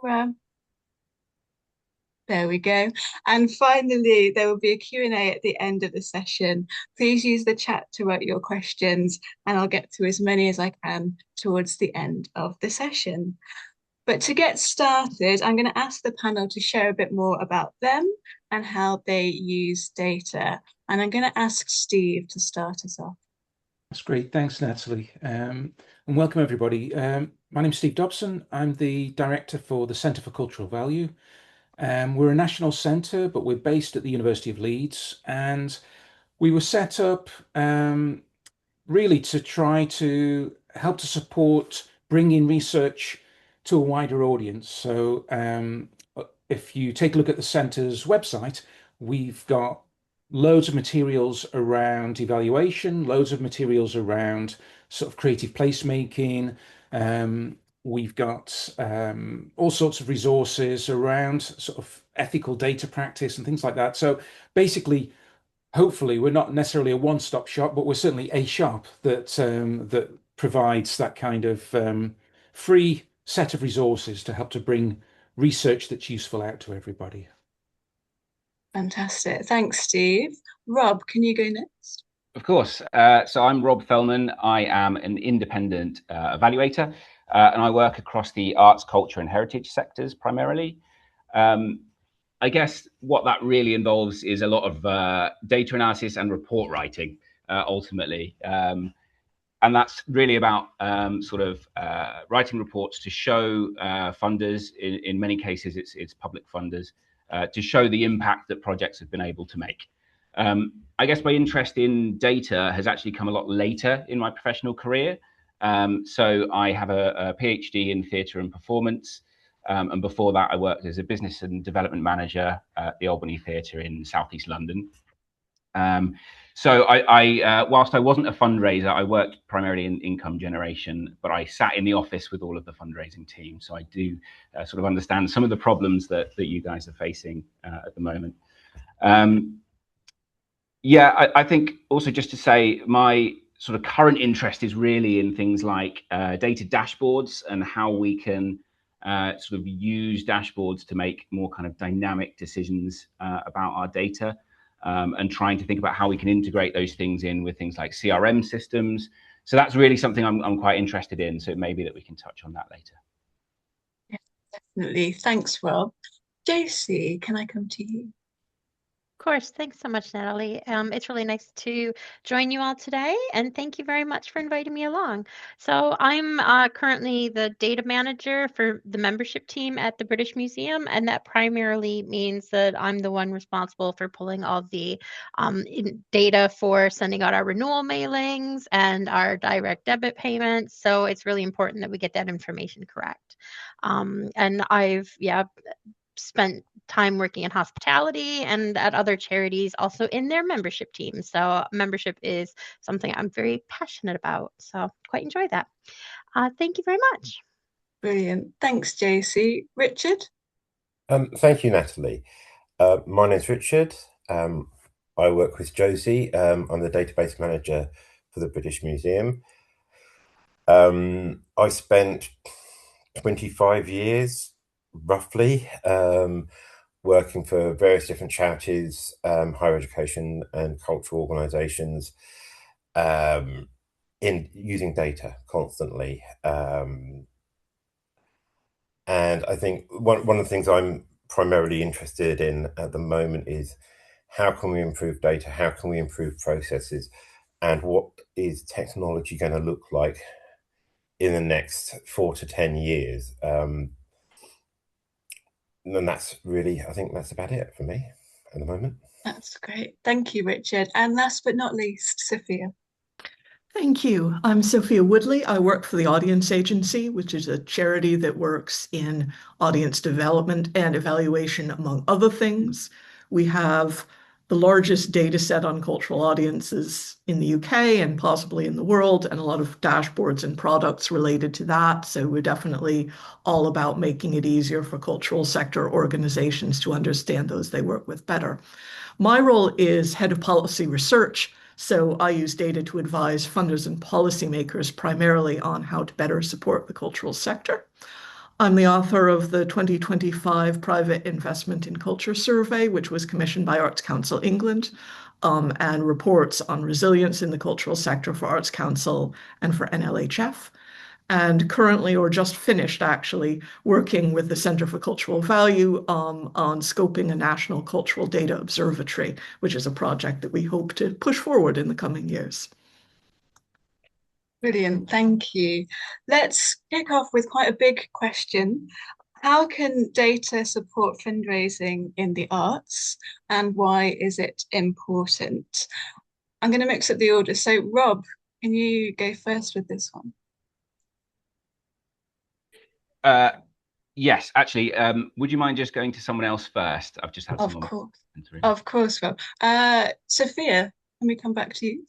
camera. There we go. And finally, there will be a Q&A at the end of the session. Please use the chat to write your questions, and I'll get to as many as I can towards the end of the session. But to get started, I'm going to ask the panel to share a bit more about them and how they use data. And I'm going to ask Steve to start us off. That's great. Thanks, Natalie. And welcome, everybody. My name's Steve Dobson. I'm the director for the Centre for Cultural Value. We're a national centre, but we're based at the University of Leeds. And we were set up really to try to help to support bringing research to a wider audience. So if you take a look at the centre's website, we've got loads of materials around evaluation, loads of materials around sort of creative placemaking. We've got all sorts of resources around sort of ethical data practice and things like that. So basically, hopefully, we're not necessarily a one-stop shop, but we're certainly a shop that that provides that kind of free set of resources to help to bring research that's useful out to everybody. Fantastic. Thanks, Steve. Rob, can you go next? Of course. So I'm Rob Fellman. I am an independent evaluator, and I work across the arts, culture, and heritage sectors primarily. I guess what that really involves is a lot of data analysis and report writing, ultimately. And that's really about writing reports to show funders, in many cases it's public funders, to show the impact that projects have been able to make. I guess my interest in data has actually come a lot later in my professional career. So I have a PhD in theatre and performance. And before that, I worked as a business and development manager at the Albany Theatre in Southeast London. So whilst I wasn't a fundraiser, I worked primarily in income generation, but I sat in the office with all of the fundraising team. So I do sort of understand some of the problems that you guys are facing at the moment. I think also just to say my sort of current interest is really in things like data dashboards and how we can sort of use dashboards to make more kind of dynamic decisions about our data, and trying to think about how we can integrate those things in with things like CRM systems. So that's really something I'm quite interested in. So it may be that we can touch on that later. Yeah, definitely. Thanks, Rob. JC, can I come to you? Of course. Thanks so much, Natalie. It's really nice to join you all today, and thank you very much for inviting me along. So I'm currently the data manager for the membership team at the British Museum, and that primarily means that I'm the one responsible for pulling all the data for sending out our renewal mailings and our direct debit payments. So it's really important that we get that information correct. And I've spent time working in hospitality and at other charities, also in their membership team. So membership is something I'm very passionate about. So quite enjoy that. Thank you very much. Brilliant. Thanks, JC. Richard? Thank you, Natalie. My name's Richard. I work with Josie. I'm the database manager for the British Museum. I spent 25 years roughly working for various different charities, higher education and cultural organisations, in using data constantly. And I think one of the things I'm primarily interested in at the moment is how can we improve data, how can we improve processes, and what is technology going to look like in the next 4 to 10 years. And that's really, I think that's about it for me at the moment. That's great. Thank you, Richard. And last but not least, Sophia. Thank you. I'm Sophia Woodley. I work for the Audience Agency, which is a charity that works in audience development and evaluation, among other things. We have the largest data set on cultural audiences in the UK and possibly in the world, and a lot of dashboards and products related to that. So we're definitely all about making it easier for cultural sector organizations to understand those they work with better. My role is head of policy research. So I use data to advise funders and policymakers primarily on how to better support the cultural sector. I'm the author of the 2025 Private Investment in Culture Survey, which was commissioned by Arts Council England, and reports on resilience in the cultural sector for Arts Council and for NLHF. And currently, or just finished actually, working with the Centre for Cultural Value on scoping a national cultural data observatory, which is a project that we hope to push forward in the coming years. Brilliant, thank you. Let's kick off with quite a big question. How can data support fundraising in the arts, and why is it important? I'm going to mix up the order. So, Rob, can you go first with this one? Yes, actually, would you mind just going to someone else first? I've just had Of someone. course. Of course, Rob. Sophia, can we come back to you?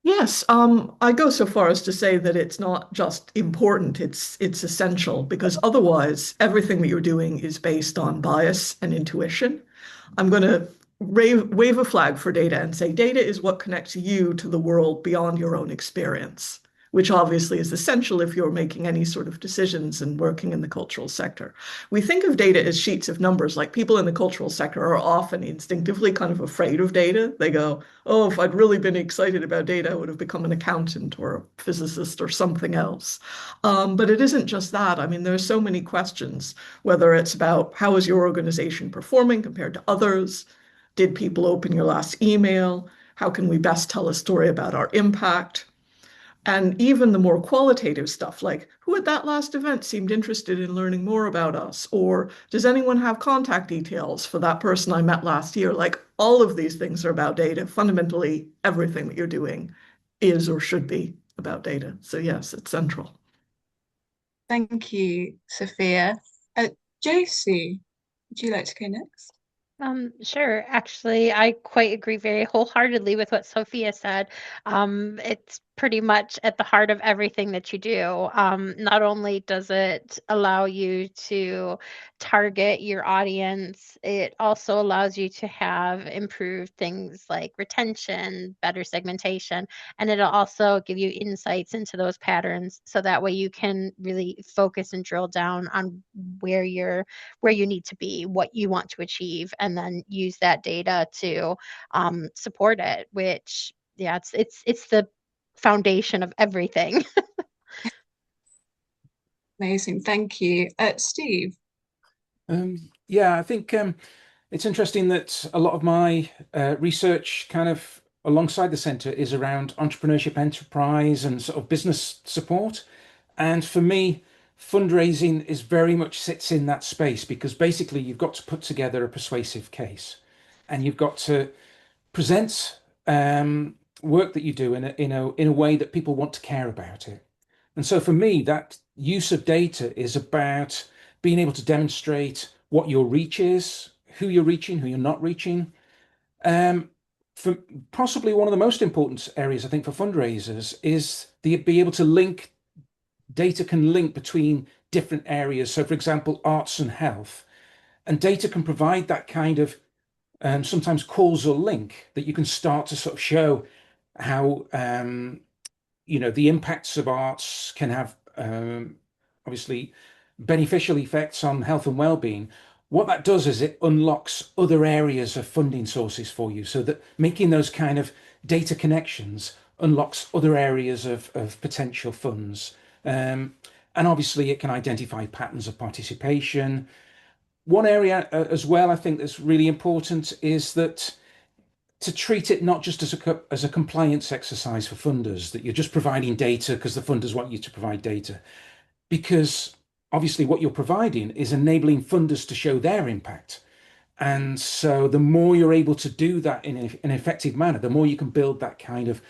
Yes, I go so far as to say that it's not just important, it's essential, because otherwise everything that you're doing is based on bias and intuition. I'm going to wave a flag for data and say data is what connects you to the world beyond your own experience, which obviously is essential if you're making any sort of decisions and working in the cultural sector. We think of data as sheets of numbers, like people in the cultural sector are often instinctively kind of afraid of data. They go, oh, if I'd really been excited about data, I would have become an accountant or a physicist or something else. But it isn't just that. I mean, there's so many questions, whether it's about how is your organization performing compared to others? Did people open your last email? How can we best tell a story about our impact? And even the more qualitative stuff, like who at that last event seemed interested in learning more about us? Or does anyone have contact details for that person I met last year? Like all of these things are about data. Fundamentally, everything that you're doing is or should be about data. So yes, it's central. Thank you, Sophia. Josie, would you like to go next? Sure. Actually, I quite agree very wholeheartedly with what Sophia said. It's pretty much at the heart of everything that you do. Not only does it allow you to target your audience, it also allows you to have improved things like retention, better segmentation, and it'll also give you insights into those patterns so that way you can really focus and drill down on where you need to be, what you want to achieve, and then use that data to support it. Which, yeah, it's the foundation of everything. Amazing, thank you. Steve? Yeah, I think it's interesting that a lot of my research kind of alongside the centre is around entrepreneurship, enterprise, and sort of business support. And for me, fundraising is very much sits in that space because basically you've got to put together a persuasive case and you've got to present work that you do in a way that people want to care about it. And so for me, that use of data is about being able to demonstrate what your reach is, who you're reaching, who you're not reaching. For possibly one of the most important areas, I think, for fundraisers is the be able to link data can link between different areas. So, for example, arts and health, and data can provide that kind of sometimes causal link that you can start to sort of show how the impacts of arts can have obviously beneficial effects on health and well-being. What that does is it unlocks other areas of funding sources for you, so that making those kind of data connections unlocks other areas of potential funds. And obviously, it can identify patterns of participation. One area as well, I think that's really important is that to treat it not just as a compliance exercise for funders, that you're just providing data because the funders want you to provide data, because obviously what you're providing is enabling funders to show their impact. And so the more you're able to do that in an effective manner, the more you can build that kind of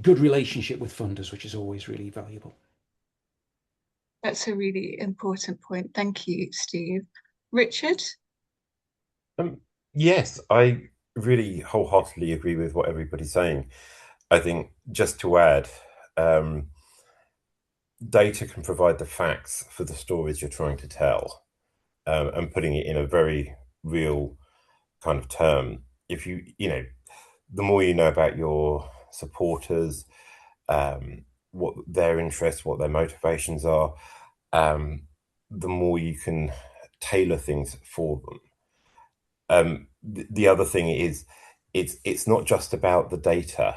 good relationship with funders, which is always really valuable. That's a really important point. Thank you, Steve. Richard? Yes, I really wholeheartedly agree with what everybody's saying. I think just to add, data can provide the facts for the stories you're trying to tell, and putting it in a very real kind of term. If the more you know about your supporters, what their interests, what their motivations are, the more you can tailor things for them. The other thing is, it's not just about the data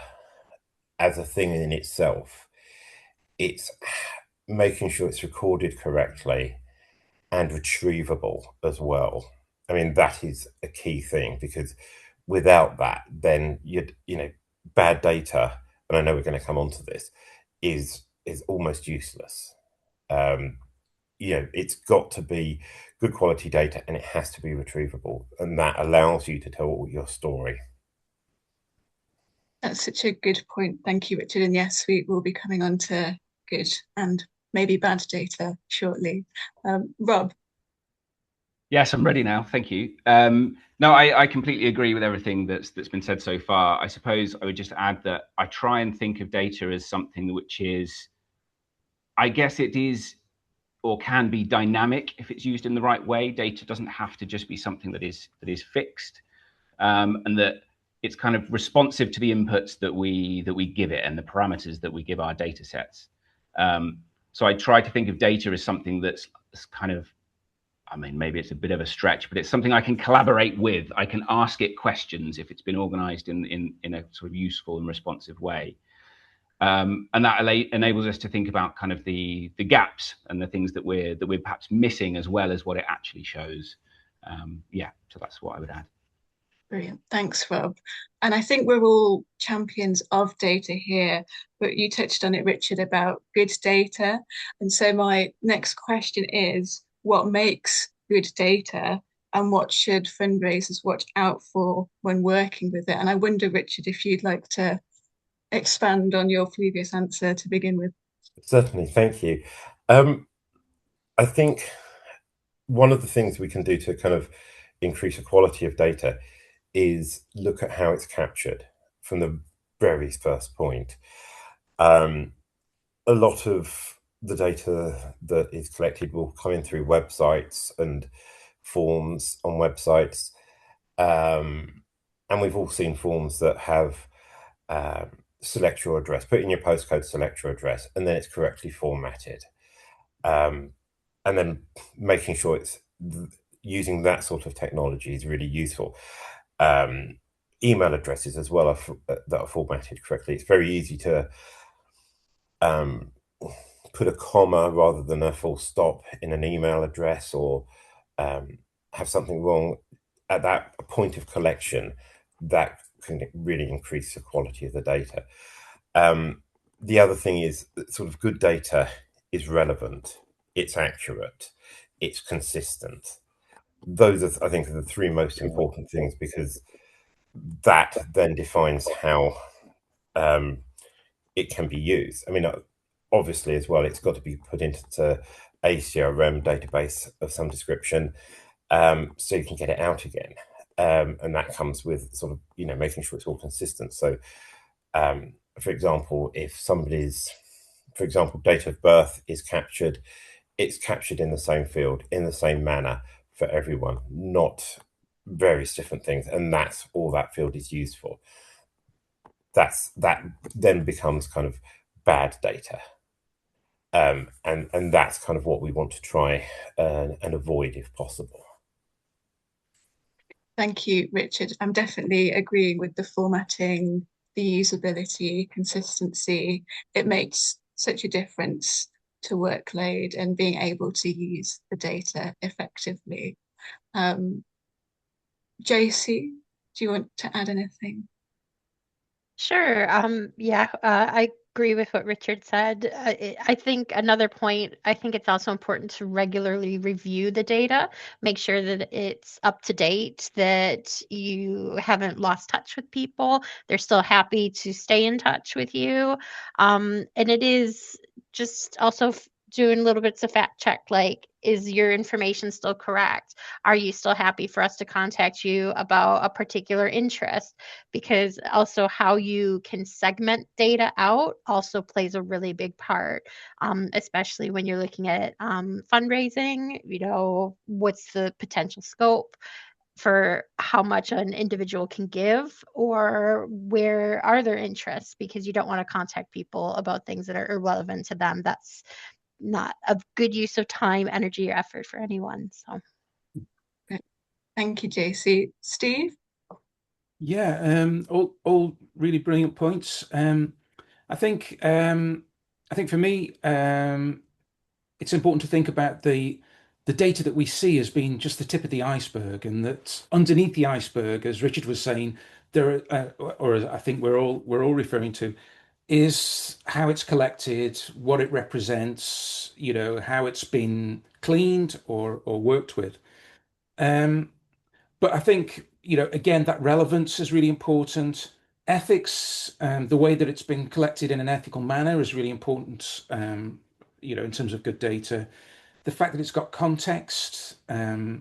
as a thing in itself. It's making sure it's recorded correctly and retrievable as well. I mean, that is a key thing, because without that, then bad data, and I know we're going to come on to this, is almost useless. It's got to be good quality data, and it has to be retrievable, and that allows you to tell your story. That's such a good point. Thank you, Richard. And yes, we will be coming on to good and maybe bad data shortly. Rob? Yes, I'm ready now. Thank you. No, I completely agree with everything that's been said so far. I suppose I would just add that I try and think of data as something which is, I guess it is or can be dynamic if it's used in the right way. Data doesn't have to just be something that is fixed, and that it's kind of responsive to the inputs that we give it and the parameters that we give our data sets. So I try to think of data as something that's kind of, I mean, maybe it's a bit of a stretch, but it's something I can collaborate with. I can ask it questions if it's been organized in a sort of useful and responsive way. And that enables us to think about kind of the gaps and the things that we're perhaps missing, as well as what it actually shows. So that's what I would add. Brilliant. Thanks, Rob. And I think we're all champions of data here, but you touched on it, Richard, about good data. And so my next question is, what makes good data, and what should fundraisers watch out for when working with it? And I wonder, Richard, if you'd like to expand on your previous answer to begin with. Certainly, thank you. I think one of the things we can do to kind of increase the quality of data is look at how it's captured from the very first point. A lot of the data that is collected will come in through websites and forms on websites. And we've all seen forms that have select your address, put in your postcode, select your address, and then it's correctly formatted. And then making sure it's using that sort of technology is really useful. Email addresses as well that are formatted correctly. It's very easy to put a comma rather than a full stop in an email address, or have something wrong at that point of collection. That can really increase the quality of the data. The other thing is that sort of good data is relevant, it's accurate, it's consistent. Those are, I think, are the three most important things, because that then defines how it can be used. I mean, obviously, as well, it's got to be put into a CRM database of some description, so you can get it out again. And that comes with sort of, making sure it's all consistent. So, for example, if somebody's, date of birth is captured, it's captured in the same field, in the same manner for everyone, not various different things. And that's all that field is used for. That then becomes kind of bad data. And that's kind of what we want to try and avoid if possible. Thank you, Richard. I'm definitely agreeing with the formatting, the usability, consistency. It makes such a difference to workload and being able to use the data effectively. JC, do you want to add anything? Sure. I agree with what Richard said. I think another point, I think it's also important to regularly review the data, make sure that it's up to date, that you haven't lost touch with people. They're still happy to stay in touch with you. And it is just also doing little bits of fact check, like, is your information still correct? Are you still happy for us to contact you about a particular interest? Because also how you can segment data out also plays a really big part, especially when you're looking at fundraising. What's the potential scope for how much an individual can give, or where are their interests, because you don't want to contact people about things that are irrelevant to them. That's not a good use of time, energy, or effort for anyone. So thank you, JC. Steve? Yeah, all really brilliant points. I think for me, it's important to think about the data that we see as being just the tip of the iceberg, and that underneath the iceberg, as Richard was saying, there are, or as I think we're all referring to, is how it's collected, what it represents, how it's been cleaned or worked with. Um, but I think, again, that relevance is really important. Ethics, the way that it's been collected in an ethical manner is really important, in terms of good data. The fact that it's got context, that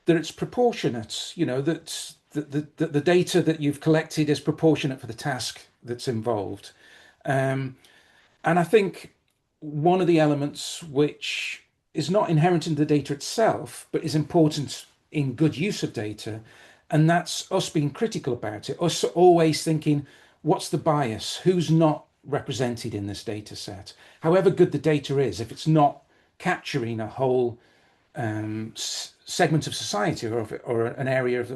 it's proportionate, that the data that you've collected is proportionate for the task that's involved. Um, and I think one of the elements which is not inherent in the data itself, but is important in good use of data, and that's us being critical about it, us always thinking, what's the bias? Who's not represented in this data set? However good the data is, if it's not capturing a whole segment of society or an area of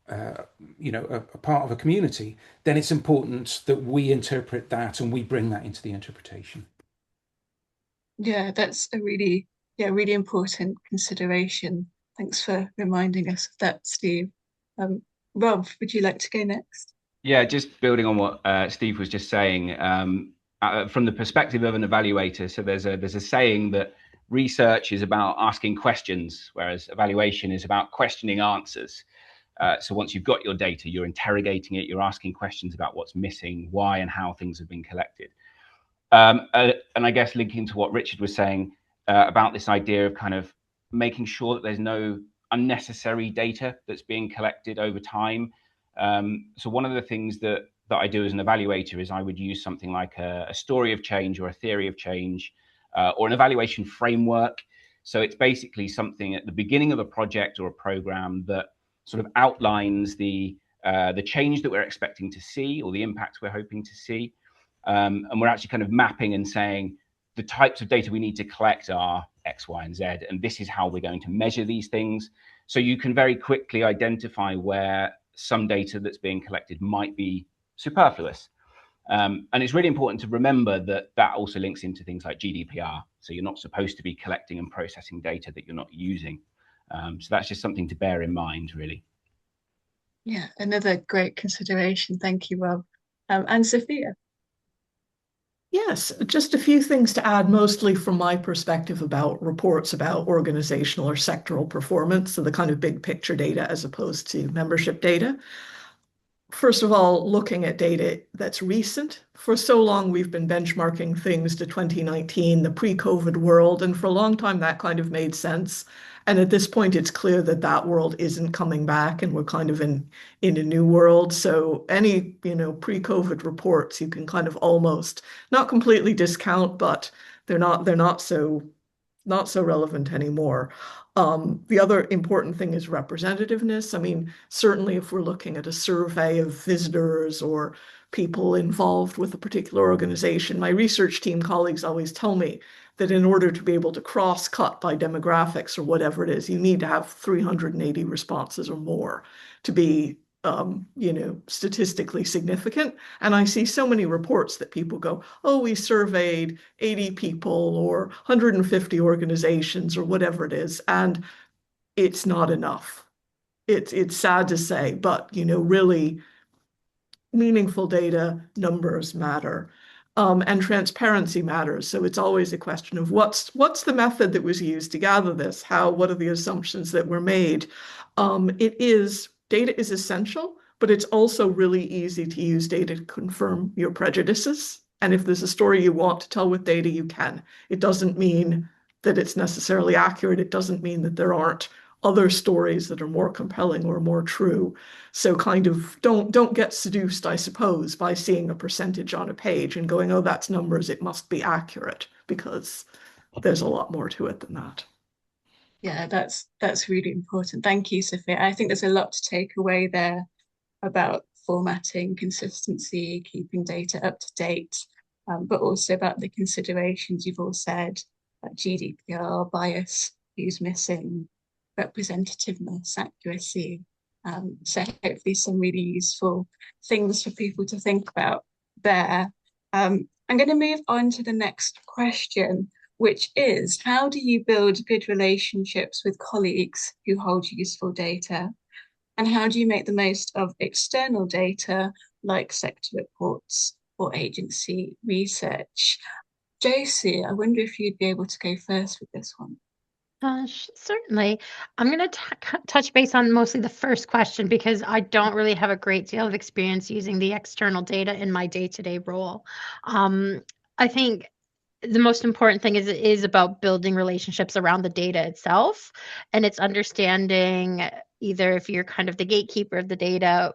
a part of a community, then it's important that we interpret that and we bring that into the interpretation. Yeah, that's a really important consideration. Thanks for reminding us of that, Steve. Rob, would you like to go next? Yeah, just building on what Steve was just saying, from the perspective of an evaluator. So there's a saying that research is about asking questions, whereas evaluation is about questioning answers. So once you've got your data, you're interrogating it, you're asking questions about what's missing, why and how things have been collected. And I guess linking to what Richard was saying about this idea of kind of making sure that there's no unnecessary data that's being collected over time. So one of the things that I do as an evaluator is I would use something like a story of change or a theory of change or an evaluation framework. So it's basically something at the beginning of a project or a program that sort of outlines the change that we're expecting to see or the impact we're hoping to see. And we're actually kind of mapping and saying the types of data we need to collect are X, Y, and Z, and this is how we're going to measure these things. So you can very quickly identify where some data that's being collected might be superfluous. And it's really important to remember that that also links into things like GDPR. So you're not supposed to be collecting and processing data that you're not using. So that's just something to bear in mind, really. Yeah, another great consideration. Thank you, Rob. And Sophia? Yes, just a few things to add, mostly from my perspective about reports about organizational or sectoral performance, so the kind of big picture data as opposed to membership data. First of all, looking at data that's recent. For so long, we've been benchmarking things to 2019, the pre-COVID world, and for a long time that kind of made sense. And at this point, it's clear that that world isn't coming back, and we're kind of in a new world. So any pre-COVID reports, you can kind of almost not completely discount, but they're not so relevant anymore. The other important thing is representativeness. I mean, certainly if we're looking at a survey of visitors or people involved with a particular organization, my research team colleagues always tell me that in order to be able to cross-cut by demographics or whatever it is, you need to have 380 responses or more to be statistically significant. And I see so many reports that people go, oh, we surveyed 80 people or 150 organizations or whatever it is. And it's not enough. It's sad to say, but really meaningful data, numbers matter. And transparency matters. So it's always a question of what's the method that was used to gather this? What are the assumptions that were made? Data is essential, but it's also really easy to use data to confirm your prejudices. And if there's a story you want to tell with data, you can. It doesn't mean that it's necessarily accurate. It doesn't mean that there aren't other stories that are more compelling or more true. So kind of don't get seduced, I suppose, by seeing a percentage on a page and going, oh, that's numbers, it must be accurate, because there's a lot more to it than that. Yeah, that's really important. Thank you, Sophia. I think there's a lot to take away there about formatting, consistency, keeping data up to date. but also about the considerations you've all said, like GDPR, bias, who's missing, representativeness, accuracy. So hopefully some really useful things for people to think about there. I'm going to move on to the next question, which is how do you build good relationships with colleagues who hold useful data? And how do you make the most of external data like sector reports or agency research? Josie, I wonder if you'd be able to go first with this one. Certainly. I'm going to touch base on mostly the first question because I don't really have a great deal of experience using the external data in my day-to-day role. I think the most important thing is about building relationships around the data itself, and it's understanding either if you're kind of the gatekeeper of the data,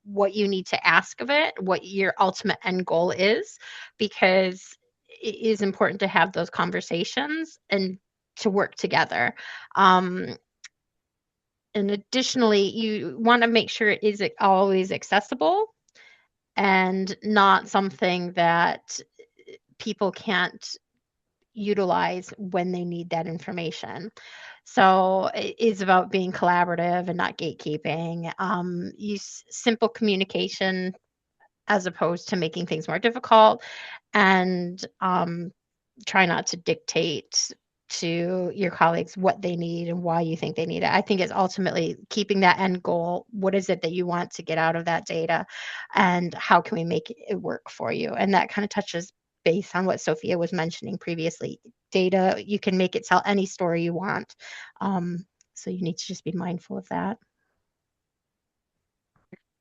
what you need to ask of it, what your ultimate end goal is, because it is important to have those conversations and to work together. And additionally, you want to make sure it is always accessible and not something that people can't utilize when they need that information. So it is about being collaborative and not gatekeeping. Use simple communication as opposed to making things more difficult, and try not to dictate to your colleagues what they need and why you think they need it. I think it's ultimately keeping that end goal. What is it that you want to get out of that data, and how can we make it work for you? And that kind of touches base on what Sophia was mentioning previously. Data, you can make it tell any story you want. So you need to just be mindful of that.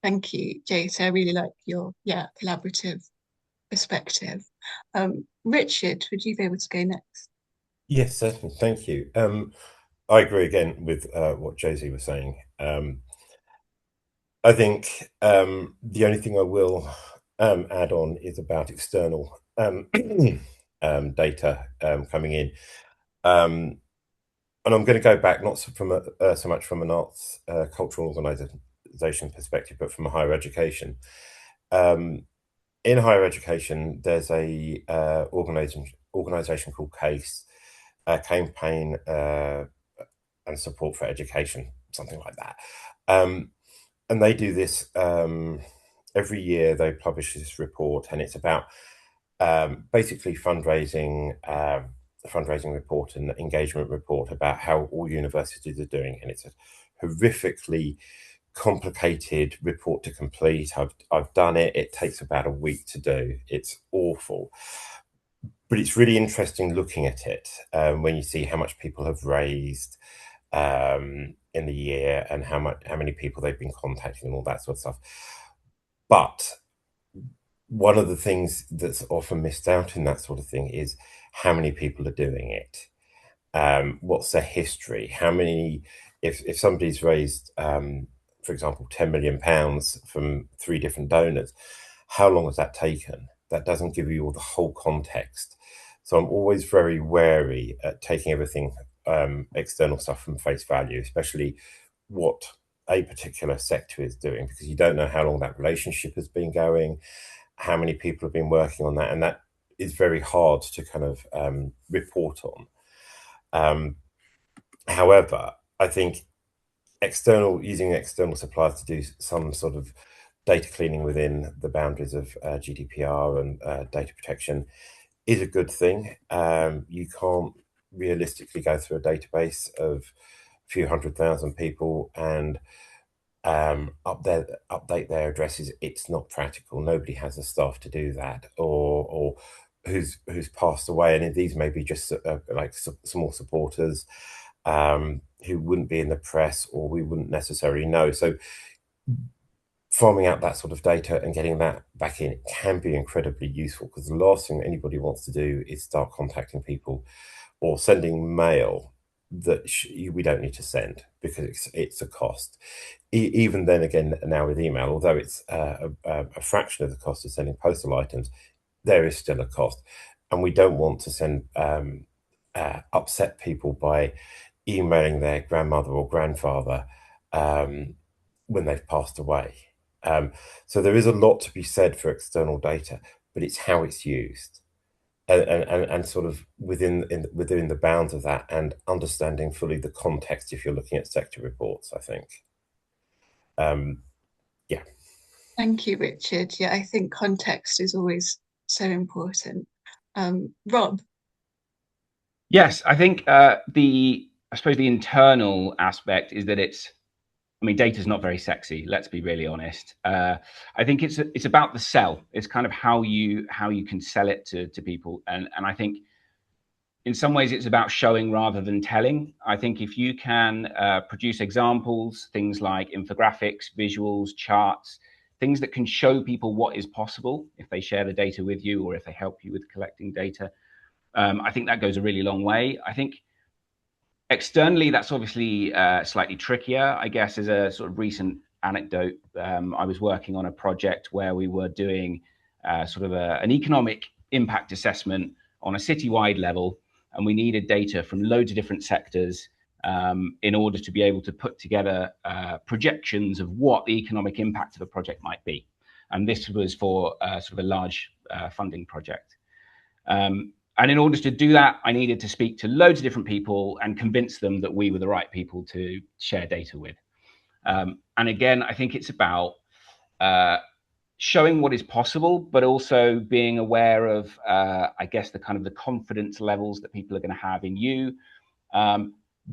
Thank you, Josie. I really like your collaborative perspective. Richard, would you be able to go next? Yes, certainly. Thank you. I agree again with what Josie was saying. I think the only thing I will add on is about external data coming in. And I'm going to go back not from so much from an arts cultural organisation perspective, but from a higher education. In higher education, there's a organisation called CASE, Campaign and Support for Education, something like that. And they do this every year. They publish this report, and it's about basically fundraising report and engagement report about how all universities are doing. And it's a horrifically complicated report to complete. I've done it. It takes about a week to do. It's awful. But it's really interesting looking at it when you see how much people have raised in the year and how many people they've been contacting and all that sort of stuff. But one of the things that's often missed out in that sort of thing is how many people are doing it. What's their history? How many? If somebody's raised, for example, £10 million from 3 different donors, how long has that taken? That doesn't give you all the whole context. So I'm always very wary at taking everything external stuff from face value, especially what a particular sector is doing, because you don't know how long that relationship has been going, how many people have been working on that, and that is very hard to kind of report on. However, I think using external suppliers to do some sort of data cleaning within the boundaries of GDPR and data protection is a good thing. You can't realistically go through a database of a few 100,000 people and update their addresses. It's not practical. Nobody has the staff to do that, or who's passed away. And these may be just like small supporters who wouldn't be in the press, or we wouldn't necessarily know. So farming out that sort of data and getting that back in can be incredibly useful, because the last thing anybody wants to do is start contacting people or sending mail that we don't need to send, because it's a cost. Even then again, now with email, although it's a fraction of the cost of sending postal items, there is still a cost. And we don't want to send upset people by emailing their grandmother or grandfather when they've passed away. So there is a lot to be said for external data, but it's how it's used. And sort of within the bounds of that, and understanding fully the context if you're looking at sector reports, I think. Yeah. Thank you, Richard. Yeah, I think context is always so important. Rob? Yes, I think I suppose the internal aspect is that data is not very sexy. Let's be really honest. I think it's about the sell. It's kind of how you can sell it to people, and I think in some ways it's about showing rather than telling. I think if you can produce examples, things like infographics, visuals, charts, things that can show people what is possible if they share the data with you or if they help you with collecting data, I think that goes a really long way. I think externally, that's obviously slightly trickier. I guess as a sort of recent anecdote, I was working on a project where we were doing sort of an economic impact assessment on a citywide level, and we needed data from loads of different sectors in order to be able to put together projections of what the economic impact of a project might be. And this was for sort of a large funding project. And in order to do that, I needed to speak to loads of different people and convince them that we were the right people to share data with. And again, I think it's about showing what is possible, but also being aware of, I guess, the kind of the confidence levels that people are going to have in you,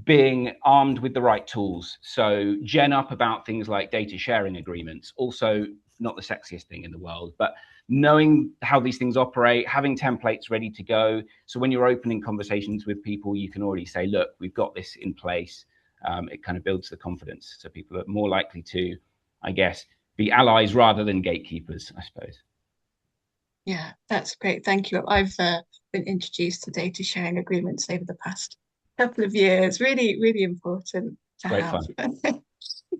being armed with the right tools. So gen up about things like data sharing agreements, also not the sexiest thing in the world, but knowing how these things operate, having templates ready to go. So when you're opening conversations with people, you can already say, look, we've got this in place. It kind of builds the confidence. So people are more likely to, I guess, be allies rather than gatekeepers, I suppose. Yeah, that's great. Thank you. I've been introduced to data sharing agreements over the past couple of years. Really, really important to Great have.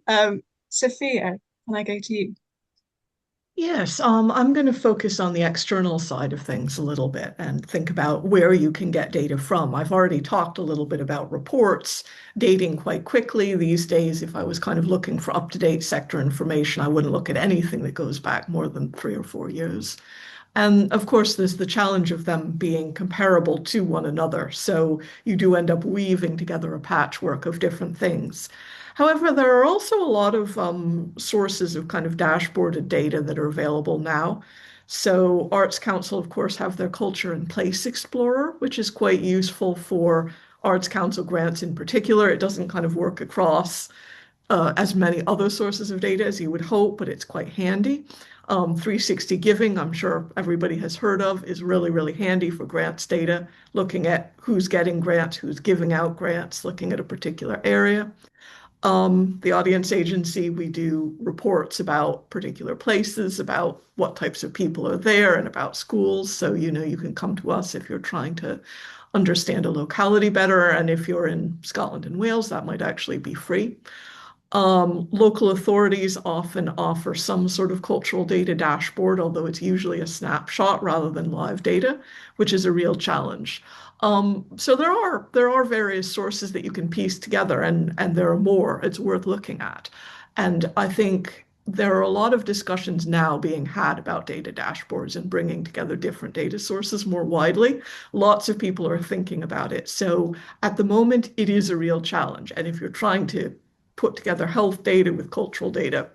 fun. Sophia, can I go to you? Yes, I'm going to focus on the external side of things a little bit and think about where you can get data from. I've already talked a little bit about reports dating quite quickly. These days, if I was kind of looking for up-to-date sector information, I wouldn't look at anything that goes back more than 3 or 4 years. And of course, there's the challenge of them being comparable to one another. So you do end up weaving together a patchwork of different things. However, there are also a lot of sources of kind of dashboarded data that are available now. So Arts Council, of course, have their Culture and Place Explorer, which is quite useful for Arts Council grants in particular. It doesn't kind of work across as many other sources of data as you would hope, but it's quite handy. 360 Giving, I'm sure everybody has heard of, is really, really handy for grants data, looking at who's getting grants, who's giving out grants, looking at a particular area. The audience agency, we do reports about particular places, about what types of people are there, and about schools. So, you can come to us if you're trying to understand a locality better. And if you're in Scotland and Wales, that might actually be free. Local authorities often offer some sort of cultural data dashboard, although it's usually a snapshot rather than live data, which is a real challenge. So there are various sources that you can piece together, and there are more it's worth looking at. And I think there are a lot of discussions now being had about data dashboards and bringing together different data sources more widely. Lots of people are thinking about it. So at the moment, it is a real challenge. And if you're trying to put together health data with cultural data,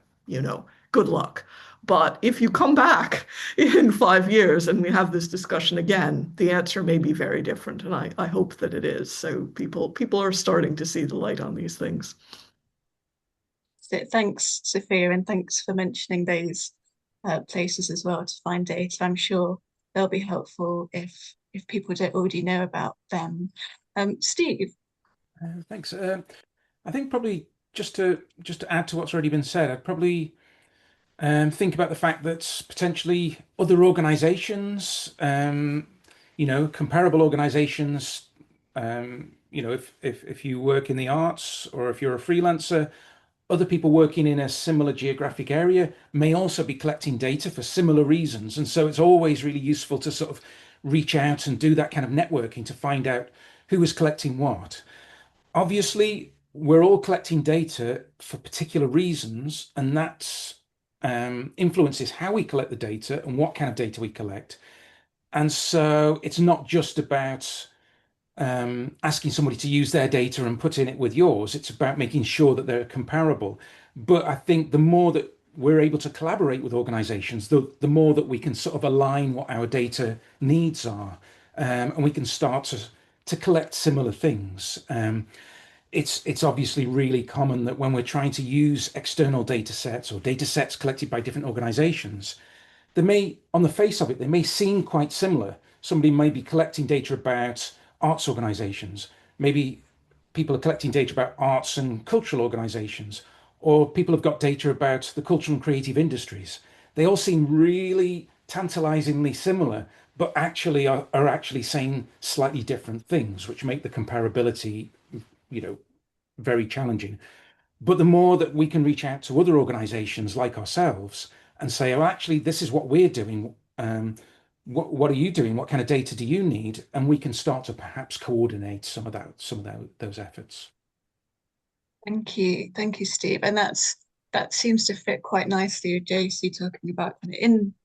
good luck. But if you come back in 5 years and we have this discussion again, the answer may be very different. And I hope that it is. So people are starting to see the light on these things. So thanks, Sophia, and thanks for mentioning those places as well to find data. I'm sure they'll be helpful if people don't already know about them. Steve. Thanks. I think probably just to add to what's already been said, I'd probably think about the fact that potentially other organizations, comparable organizations, if you work in the arts or if you're a freelancer, other people working in a similar geographic area may also be collecting data for similar reasons. And so it's always really useful to sort of reach out and do that kind of networking to find out who is collecting what. Obviously, we're all collecting data for particular reasons, and that's influences how we collect the data and what kind of data we collect. And so it's not just about asking somebody to use their data and putting it with yours. It's about making sure that they're comparable. But I think the more that we're able to collaborate with organizations, the more that we can sort of align what our data needs are, and we can start to collect similar things. It's obviously really common that when we're trying to use external data sets or data sets collected by different organizations, they may, on the face of it, they may seem quite similar. Somebody may be collecting data about arts organizations. Maybe people are collecting data about arts and cultural organizations, or people have got data about the cultural and creative industries. They all seem really tantalizingly similar, but actually are actually saying slightly different things, which make the comparability, very challenging. But the more that we can reach out to other organizations like ourselves and say, oh, actually, this is what we're doing. What are you doing? What kind of data do you need? And we can start to perhaps coordinate some of those efforts. Thank you, Steve. And that seems to fit quite nicely with JC talking about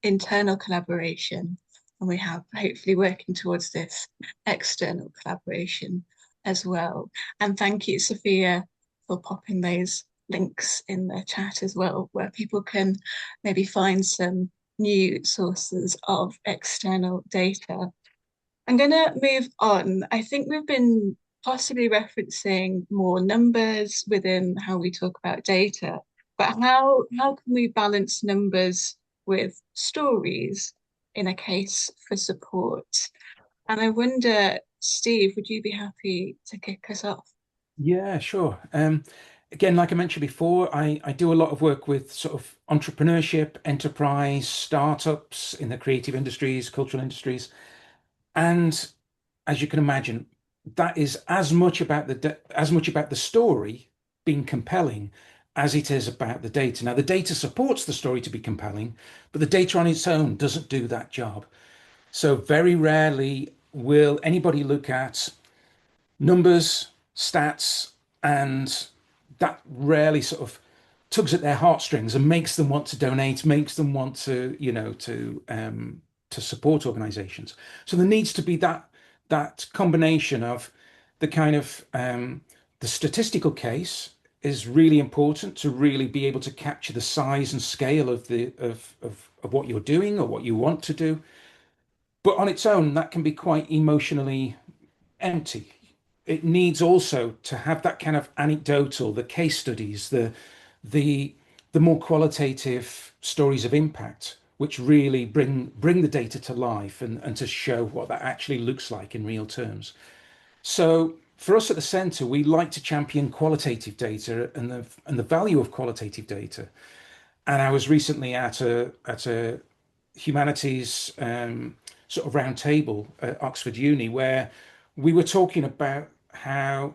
internal collaboration, and we have hopefully working towards this external collaboration as well. And thank you, Sophia, for popping those links in the chat as well, where people can maybe find some new sources of external data. I'm going to move on. I think we've been possibly referencing more numbers within how we talk about data, but how can we balance numbers with stories in a case for support? And I wonder, Steve, would you be happy to kick us off? Yeah, sure. Again, like I mentioned before, I do a lot of work with sort of entrepreneurship, enterprise, startups in the creative industries, cultural industries. And as you can imagine, that is as much about the story being compelling as it is about the data. Now, the data supports the story to be compelling, but the data on its own doesn't do that job. So very rarely will anybody look at numbers, stats, and that rarely sort of tugs at their heartstrings and makes them want to donate, makes them want to, to support organizations. So there needs to be that combination of the kind of the statistical case is really important to really be able to capture the size and scale of what you're doing or what you want to do. But on its own, that can be quite emotionally empty. It needs also to have that kind of anecdotal, the case studies, the more qualitative stories of impact, which really bring the data to life and to show what that actually looks like in real terms. So for us at the centre, we like to champion qualitative data and the value of qualitative data. And I was recently at a humanities sort of round table at Oxford Uni where we were talking about how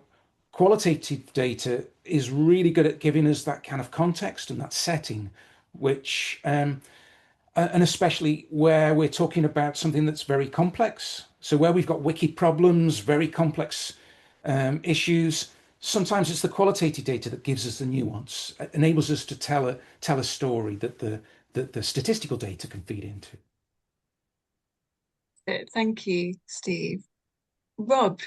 qualitative data is really good at giving us that kind of context and that setting, which and especially where we're talking about something that's very complex. So where we've got wicked problems, very complex issues, sometimes it's the qualitative data that gives us the nuance, enables us to tell a story that the statistical data can feed into. Thank you, Steve. Rob,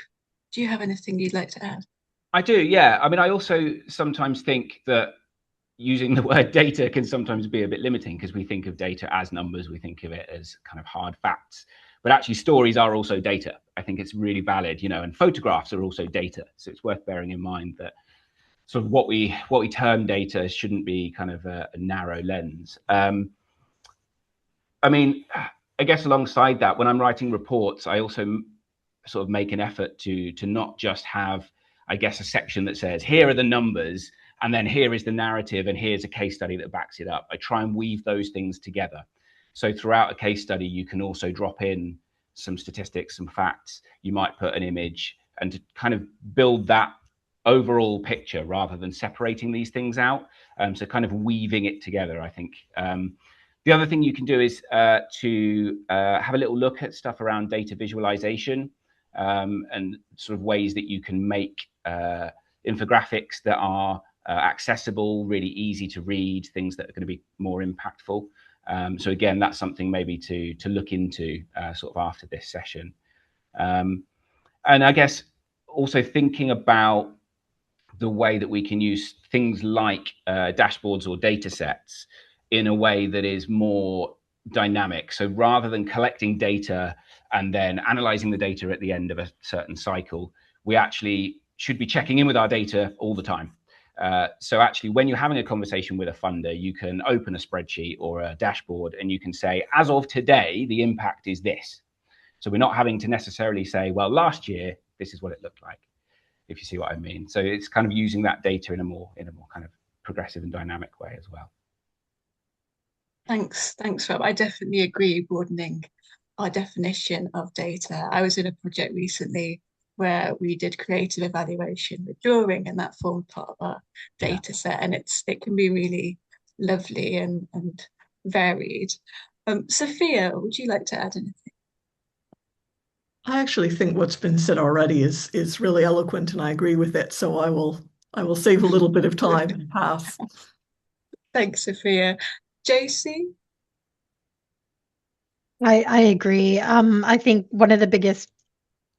do you have anything you'd like to add? I do, yeah. I mean, I also sometimes think that using the word data can sometimes be a bit limiting because we think of data as numbers, we think of it as kind of hard facts. But actually, stories are also data. I think it's really valid, and photographs are also data. So it's worth bearing in mind that sort of what we term data shouldn't be kind of a narrow lens. I mean, I guess alongside that, when I'm writing reports, I also sort of make an effort to not just have, I guess, a section that says, here are the numbers, and then here is the narrative, and here's a case study that backs it up. I try and weave those things together. So throughout a case study, you can also drop in some statistics, some facts. You might put an image, and to kind of build that overall picture rather than separating these things out. So kind of weaving it together, I think. The other thing you can do is to have a little look at stuff around data visualization and sort of ways that you can make infographics that are accessible, really easy to read, things that are going to be more impactful. So again, that's something maybe to look into sort of after this session. And I guess also thinking about the way that we can use things like dashboards or data sets in a way that is more dynamic. So rather than collecting data and then analyzing the data at the end of a certain cycle, we actually should be checking in with our data all the time. So actually, when you're having a conversation with a funder, you can open a spreadsheet or a dashboard and you can say, as of today, the impact is this. So we're not having to necessarily say, well, last year, this is what it looked like, if you see what I mean. So it's kind of using that data in a more kind of progressive and dynamic way as well. Thanks, Rob. I definitely agree, broadening our definition of data. I was in a project recently where we did creative evaluation with drawing, and that formed part of our data set. And it can be really lovely and varied. Sophia, would you like to add anything? I actually think what's been said already is really eloquent, and I agree with it. So I will save a little bit of time and pass. Thanks, Sophia. JC? I agree. I think one of the biggest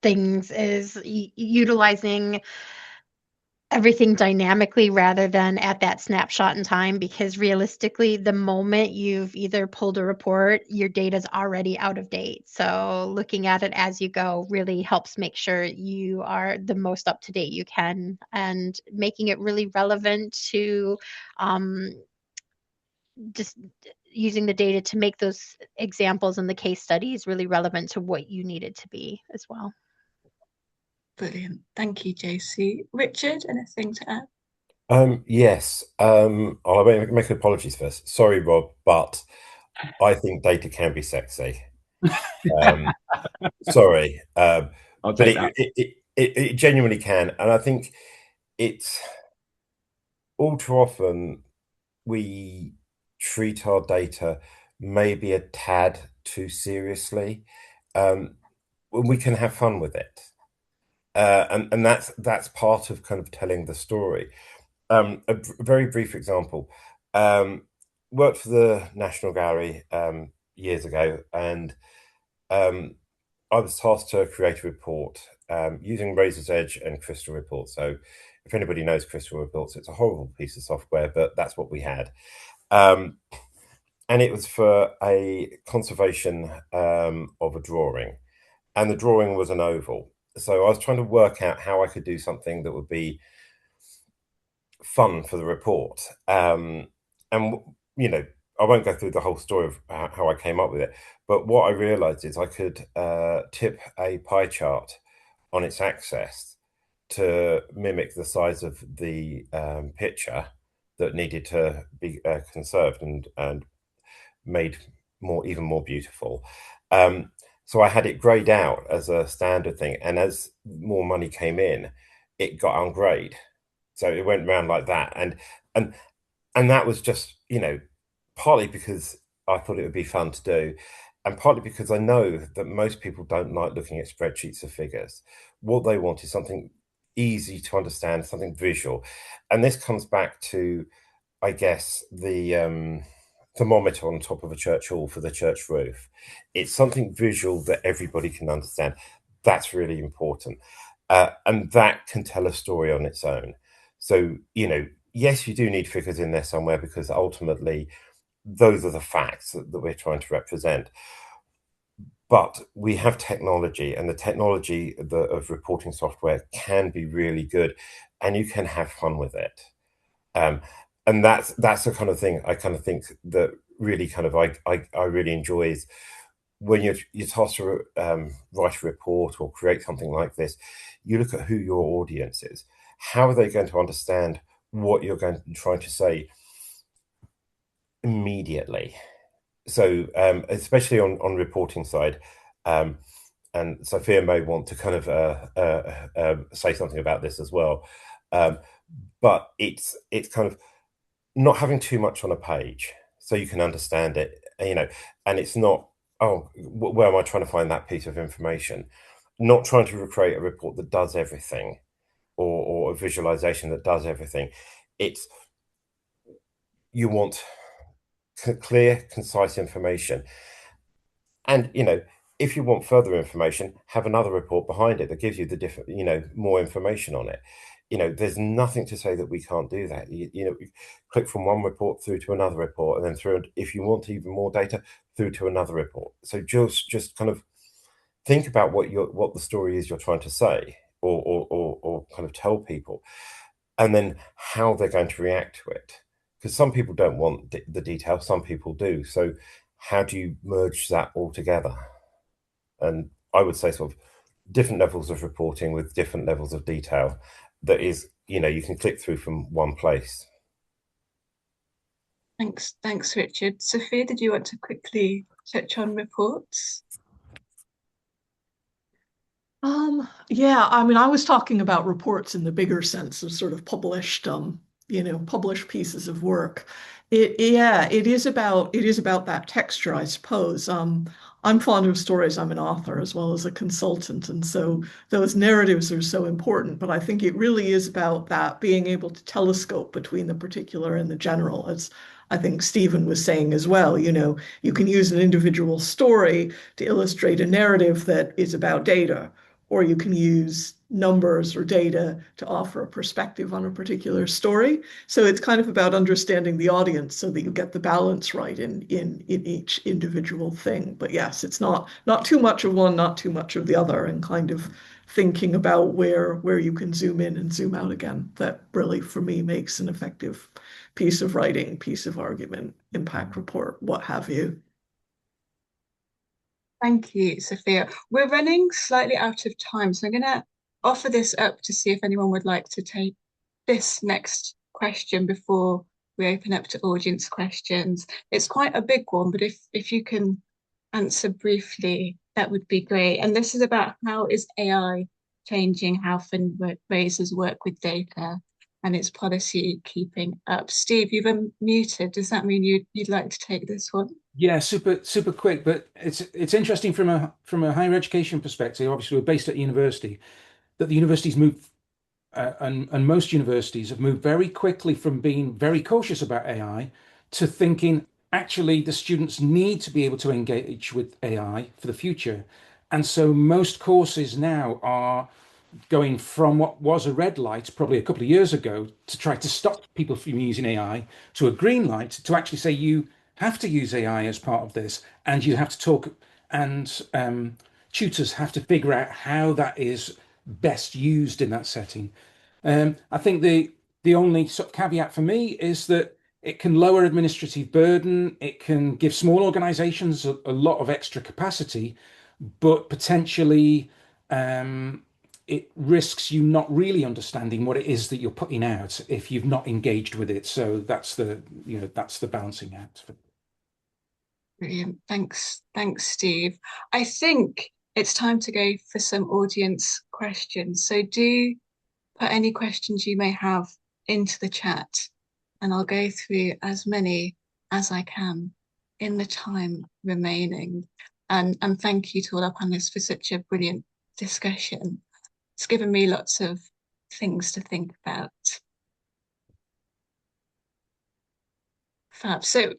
things is utilizing everything dynamically rather than at that snapshot in time, because realistically, the moment you've either pulled a report, your data's already out of date. So looking at it as you go really helps make sure you are the most up to date you can, and making it really relevant to just using the data to make those examples and the case studies really relevant to what you need it to be as well. Brilliant. Thank you, JC. Richard, anything to add? Yes. I'll make apologies first. Sorry, Rob, but I think data can be sexy. Sorry, I'll but take that. it genuinely can, and I think it's all too often we treat our data maybe a tad too seriously. We can have fun with it, and that's part of kind of telling the story. A very brief example. Worked for the National Gallery years ago, and I was tasked to create a report using Razor's Edge and Crystal Report. So if anybody knows Crystal Reports, it's a horrible piece of software, but that's what we had. And it was for a conservation of a drawing. And the drawing was an oval. So I was trying to work out how I could do something that would be fun for the report. And, you know, I won't go through the whole story of how I came up with it, but what I realized is I could tip a pie chart on its axis to mimic the size of the picture that needed to be conserved and made even more beautiful. So I had it grayed out as a standard thing, and as more money came in, it got ungrayed. So it went around like that, and that was just, you know, partly because I thought it would be fun to do, and partly because I know that most people don't like looking at spreadsheets of figures. What they want is something easy to understand, something visual, and this comes back to, I guess, the thermometer on top of a church hall for the church roof. It's something visual that everybody can understand. That's really important, and that can tell a story on its own. So, you know, yes, you do need figures in there somewhere, because ultimately those are the facts that we're trying to represent. But we have technology, and the technology of reporting software can be really good, and you can have fun with it. And that's the kind of thing I kind of think that really kind of I really enjoy is when you're tasked to write a report or create something like this. You look at who your audience is. How are they going to understand what you're going to try to say immediately? So especially on reporting side, and Sophia may want to kind of say something about this as well, but it's kind of not having too much on a page so you can understand it, you know, and it's not, oh, where am I trying to find that piece of information? Not trying to recreate a report that does everything, or a visualization that does everything. it's you want clear, concise information. And, if you want further information, have another report behind it that gives you the different, more information on it. There's nothing to say that we can't do that. Click from one report through to another report, and then through, if you want even more data, through to another report. So just kind of think about what the story is you're trying to say, or kind of tell people, and then how they're going to react to it. Because some people don't want the detail, some people do. So how do you merge that all together? And I would say sort of different levels of reporting with different levels of detail that is, you can click through from one place. Thanks, Richard. Sophia, did you want to quickly touch on reports? Yeah, I mean, I was talking about reports in the bigger sense of sort of published, published pieces of work. It is about that texture, I suppose. I'm fond of stories. I'm an author as well as a consultant, and so those narratives are so important. But I think it really is about that being able to telescope between the particular and the general, as I think Stephen was saying as well. You can use an individual story to illustrate a narrative that is about data, or you can use numbers or data to offer a perspective on a particular story. So it's kind of about understanding the audience so that you get the balance right in each individual thing. But yes, it's not too much of one, not too much of the other, and kind of thinking about where you can zoom in and zoom out again. That really, for me, makes an effective piece of writing, piece of argument, impact report, what have you. Thank you, Sophia. We're running slightly out of time, so I'm going to offer this up to see if anyone would like to take this next question before we open up to audience questions. It's quite a big one, but if you can answer briefly, that would be great. And this is about how is AI changing how fundraisers work with data and its policy keeping up. Steve, you've unmuted. Does that mean you'd like to take this one? Yeah, super quick, but it's interesting from a higher education perspective. Obviously, we're based at university, that the universities move, and most universities have moved very quickly from being very cautious about AI to thinking actually the students need to be able to engage with AI for the future. And so most courses now are going from what was a red light probably a couple of years ago to try to stop people from using AI to a green light to actually say you have to use AI as part of this, and you have to talk, and tutors have to figure out how that is best used in that setting. I think the only sort of caveat for me is that it can lower administrative burden, it can give small organizations a lot of extra capacity, but potentially it risks you not really understanding what it is that you're putting out if you've not engaged with it. So that's the balancing act. Brilliant. Thanks, Steve. I think it's time to go for some audience questions. So do put any questions you may have into the chat, and I'll go through as many as I can in the time remaining. And thank you to all our panelists for such a brilliant discussion. It's given me lots of things to think about. Fab. So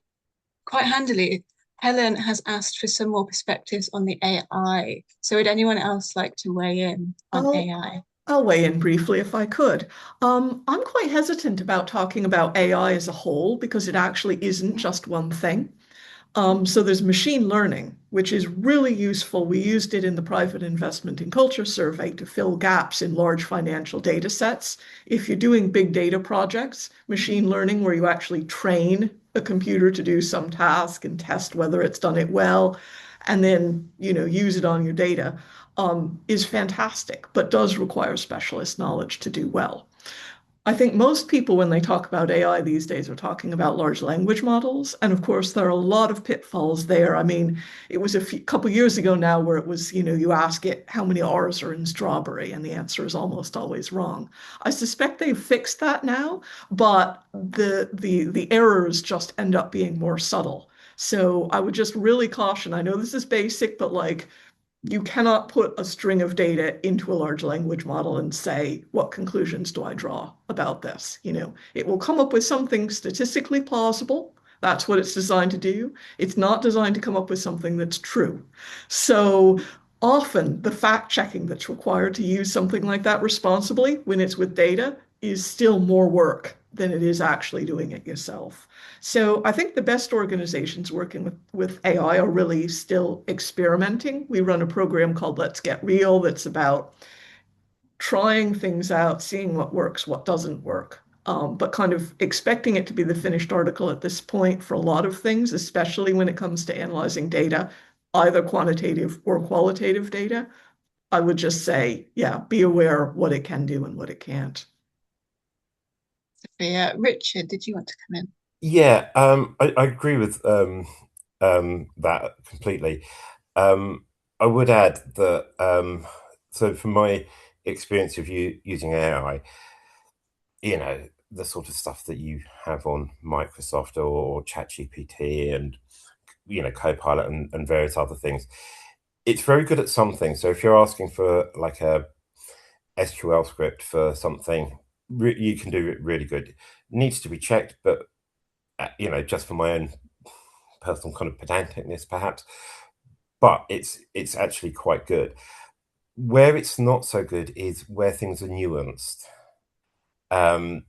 quite handily, Helen has asked for some more perspectives on the AI. So would anyone else like to weigh in on AI? I'll weigh in briefly if I could. I'm quite hesitant about talking about AI as a whole because it actually isn't just one thing. So there's machine learning, which is really useful. We used it in the Private Investment in Culture survey to fill gaps in large financial data sets. If you're doing big data projects, machine learning, where you actually train a computer to do some task and test whether it's done it well, and then use it on your data, is fantastic, but does require specialist knowledge to do well. I think most people, when they talk about AI these days, are talking about large language models. And of course, there are a lot of pitfalls there. I mean, it was a couple years ago now where it was, you ask it how many R's are in strawberry, and the answer is almost always wrong. I suspect they've fixed that now, but the errors just end up being more subtle. So I would just really caution. I know this is basic, but like you cannot put a string of data into a large language model and say, what conclusions do I draw about this? It will come up with something statistically plausible. That's what it's designed to do. It's not designed to come up with something that's true. So often the fact checking that's required to use something like that responsibly when it's with data is still more work than it is actually doing it yourself. So I think the best organizations working with AI are really still experimenting. We run a program called Let's Get Real that's about trying things out, seeing what works, what doesn't work. But kind of expecting it to be the finished article at this point for a lot of things, especially when it comes to analyzing data, either quantitative or qualitative data. I would just say, yeah, be aware of what it can do and what it can't. Sophia, Richard, did you want to come in? Yeah, I agree with that completely. I would add that, so from my experience of using AI, the sort of stuff that you have on Microsoft or ChatGPT and, Copilot and various other things, it's very good at some things. So if you're asking for like a SQL script for something, you can do it really good. It needs to be checked, but just for my own personal kind of pedanticness, perhaps, but it's actually quite good. Where it's not so good is where things are nuanced. And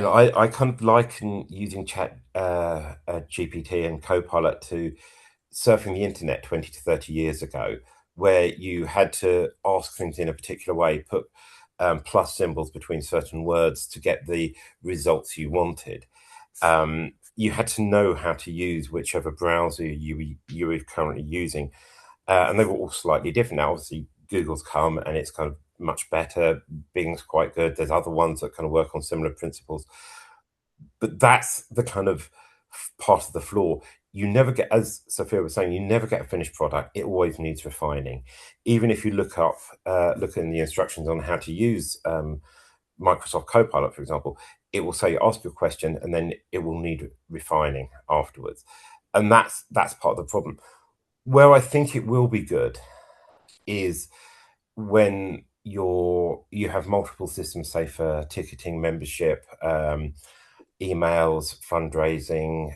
I kind of liken using Chat GPT and Copilot to surfing the internet 20 to 30 years ago, where you had to ask things in a particular way, put plus symbols between certain words to get the results you wanted. You had to know how to use whichever browser you were currently using. And they were all slightly different. Now, obviously, Google's come and it's kind of much better. Bing's quite good. There's other ones that kind of work on similar principles. But that's the kind of part of the flaw. You never get, as Sophia was saying, you never get a finished product. It always needs refining. Even if you look in the instructions on how to use Microsoft Copilot, for example, it will say ask your question and then it will need refining afterwards. And that's part of the problem. Where I think it will be good is when you have multiple systems, say for ticketing, membership, emails, fundraising,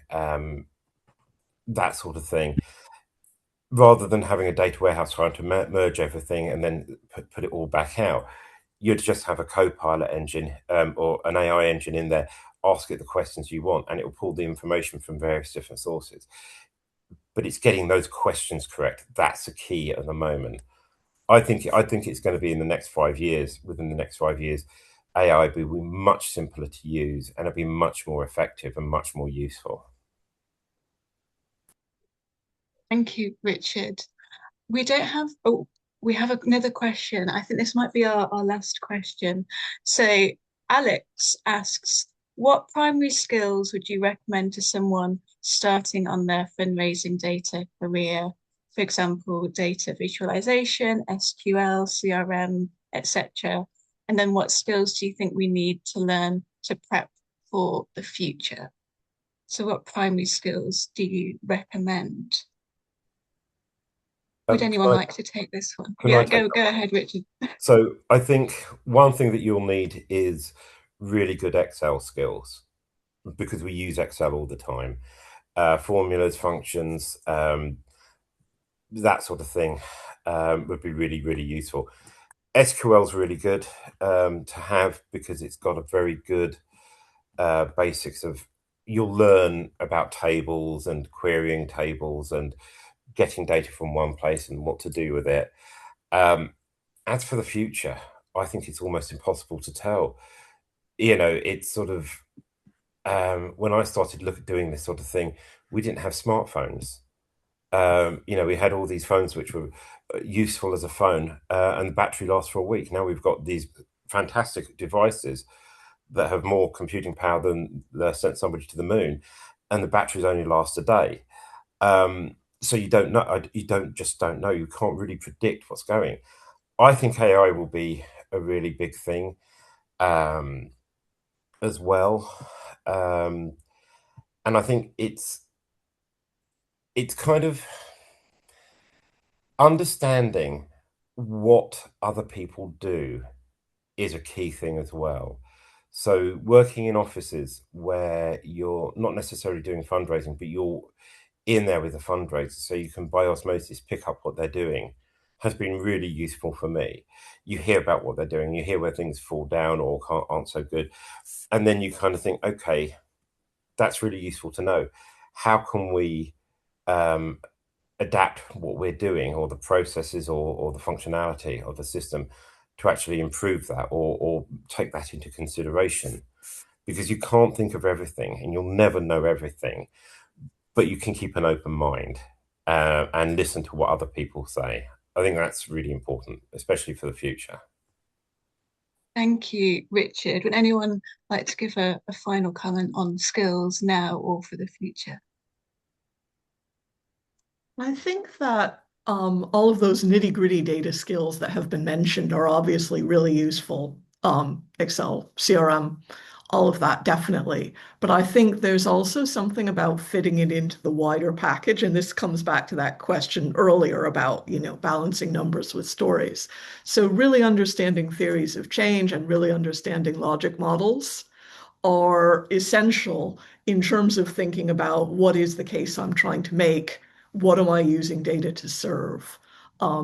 that sort of thing, rather than having a data warehouse trying to merge everything and then put it all back out. You'd just have a Copilot engine or an AI engine in there, ask it the questions you want, and it will pull the information from various different sources. But it's getting those questions correct. That's the key at the moment. I think it's going to be in the next 5 years. Within the next 5 years, AI will be much simpler to use, and it'll be much more effective and much more useful. Thank you, Richard. We don't have, oh, we have another question. I think this might be our last question. So Alex asks, what primary skills would you recommend to someone starting on their fundraising data career? For example, data visualization, SQL, CRM, etc. And then what skills do you think we need to learn to prep for the future? So what primary skills do you recommend? Would anyone like to take this one? Yeah, go ahead, Richard. So I think one thing that you'll need is really good Excel skills, because we use Excel all the time. Formulas, functions, that sort of thing would be really, really useful. SQL is really good to have because it's got a very good basics of, you'll learn about tables and querying tables and getting data from one place and what to do with it. As for the future, I think it's almost impossible to tell. It's sort of, when I started doing this sort of thing, we didn't have smartphones. We had all these phones which were useful as a phone, and the battery lasts for a week. Now we've got these fantastic devices that have more computing power than sent somebody to the moon, and the batteries only last a day. So you don't know. You don't know. You can't really predict what's going. I think AI will be a really big thing as well, and I think it's kind of. understanding what other people do is a key thing as well. So working in offices where you're not necessarily doing fundraising, but you're in there with a fundraiser, so you can by osmosis pick up what they're doing, has been really useful for me. You hear about what they're doing, you hear where things fall down or aren't so good, and then you kind of think, okay, that's really useful to know. How can we adapt what we're doing, or the processes, or the functionality of the system, to actually improve that, or take that into consideration? Because you can't think of everything and you'll never know everything, but you can keep an open mind and listen to what other people say. I think that's really important, especially for the future. Thank you, Richard. Would anyone like to give a final comment on skills now or for the future? I think that all of those nitty-gritty data skills that have been mentioned are obviously really useful. Excel, CRM, all of that, definitely. But I think there's also something about fitting it into the wider package. And this comes back to that question earlier about, balancing numbers with stories. So really understanding theories of change and really understanding logic models are essential in terms of thinking about what is the case I'm trying to make, what am I using data to serve?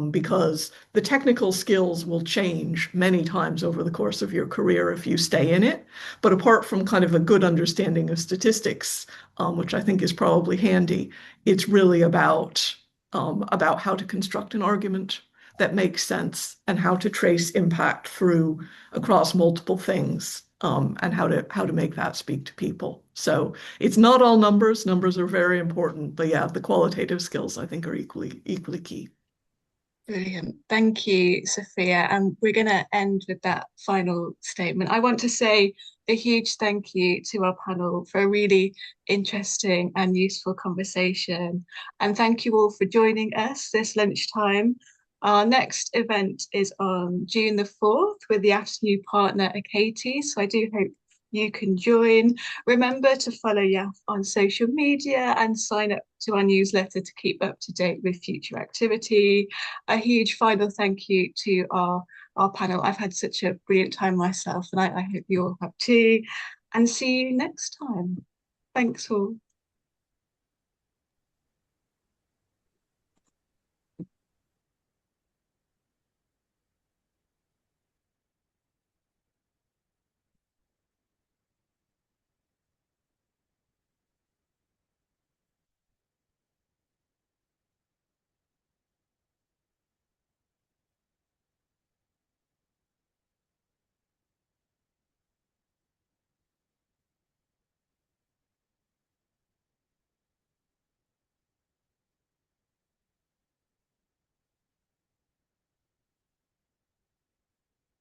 Because the technical skills will change many times over the course of your career if you stay in it. But apart from kind of a good understanding of statistics, which I think is probably handy, it's really about how to construct an argument that makes sense and how to trace impact through across multiple things, and how to make that speak to people. So it's not all numbers. Numbers are very important, but yeah, the qualitative skills I think are equally key. Brilliant. Thank you, Sophia. And we're going to end with that final statement. I want to say a huge thank you to our panel for a really interesting and useful conversation. And thank you all for joining us this lunchtime. Our next event is on June the 4th with the Afternoon partner, Akati. So I do hope you can join. Remember to follow YAF on social media and sign up to our newsletter to keep up to date with future activity. A huge final thank you to our panel. I've had such a brilliant time myself, and I hope you all have too. And see you next time. Thanks all.